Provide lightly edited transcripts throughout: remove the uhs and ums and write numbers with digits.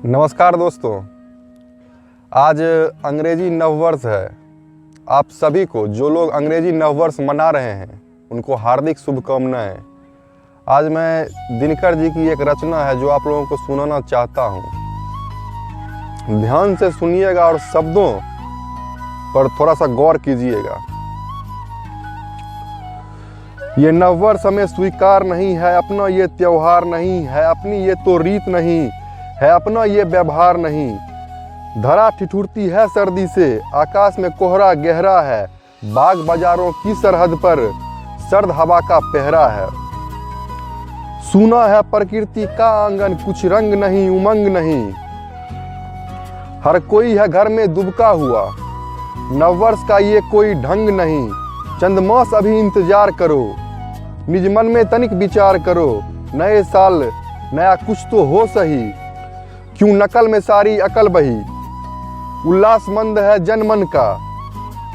नमस्कार दोस्तों, आज अंग्रेजी नववर्ष है। आप सभी को, जो लोग अंग्रेजी नववर्ष मना रहे हैं, उनको हार्दिक शुभकामनाएं। आज मैं दिनकर जी की एक रचना है जो आप लोगों को सुनाना चाहता हूं। ध्यान से सुनिएगा और शब्दों पर थोड़ा सा गौर कीजिएगा। ये नववर्ष हमें स्वीकार नहीं है, अपना ये त्योहार नहीं है, अपनी ये तो रीत नहीं है, अपना ये व्यवहार नहीं। धरा ठिठुरती है सर्दी से, आकाश में कोहरा गहरा है, बाग बाजारों की सरहद पर सर्द हवा का पहरा है। सूना है प्रकृति का आंगन, कुछ रंग नहीं उमंग नहीं, हर कोई है घर में दुबका हुआ। नववर्ष का ये कोई ढंग नहीं, चंद मास अभी इंतजार करो, निज मन में तनिक विचार करो। नए साल नया कुछ तो हो सही, क्यों नकल में सारी अकल बही। उल्लासमंद है जन मन का,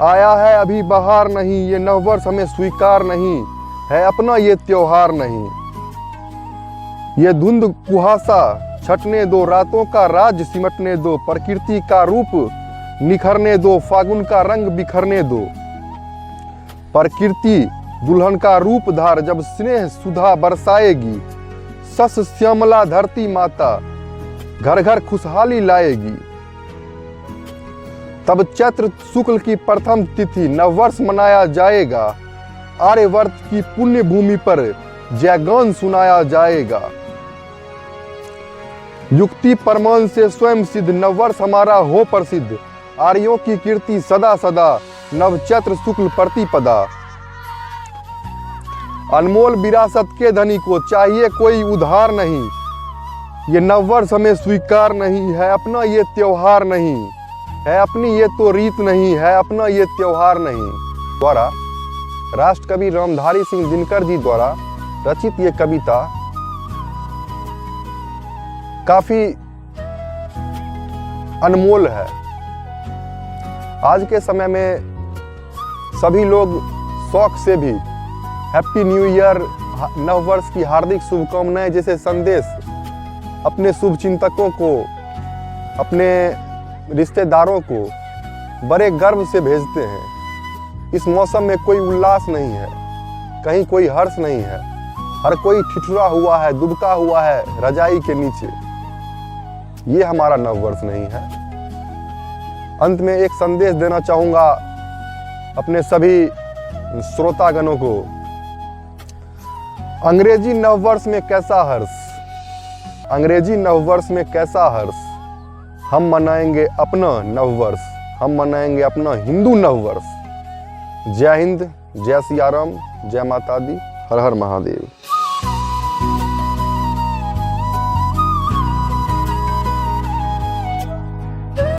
आया है अभी बहार नहीं। ये नववर्ष हमें स्वीकार नहीं है, अपना ये त्योहार नहीं। ये धुंध कुहासा छटने दो, रातों का राज सिमटने दो, प्रकृति का रूप निखरने दो, फागुन का रंग बिखरने दो। प्रकृति दुल्हन का रूप धार, जब स्नेह सुधा बरसाएगी, सस श्यामला धरती माता घर घर खुशहाली लाएगी। तब चैत्र शुक्ल की प्रथम तिथि नववर्ष मनाया जाएगा, आर्यवर्त की पुण्य भूमि पर जयगान सुनाया जाएगा। युक्ति प्रमाण से स्वयं सिद्ध नववर्ष हमारा हो प्रसिद्ध, आर्यों की कीर्ति सदा सदा, नव चैत्र शुक्ल प्रतिपदा। अनमोल विरासत के धनी को चाहिए कोई उधार नहीं, ये नववर्ष हमें स्वीकार नहीं है, अपना ये त्योहार नहीं है, अपनी ये तो रीत नहीं है, अपना ये त्योहार नहीं। द्वारा राष्ट्रकवि रामधारी सिंह दिनकर जी द्वारा रचित ये कविता काफी अनमोल है। आज के समय में सभी लोग शौक से भी हैप्पी न्यू ईयर, नववर्ष की हार्दिक शुभकामनाएं जैसे संदेश अपने शुभचिंतकों को, अपने रिश्तेदारों को बड़े गर्व से भेजते हैं। इस मौसम में कोई उल्लास नहीं है, कहीं कोई हर्ष नहीं है, हर कोई ठिठुरा हुआ है, दुबका हुआ है रजाई के नीचे। ये हमारा नववर्ष नहीं है। अंत में एक संदेश देना चाहूंगा अपने सभी श्रोतागणों को। अंग्रेजी नववर्ष में कैसा हर्ष, अंग्रेजी नववर्ष में कैसा हर्ष। हम मनाएंगे अपना नववर्ष, हम मनाएंगे अपना हिंदू नववर्ष। जय हिंद, जय सिया राम, जय माता दी, हर हर महादेव।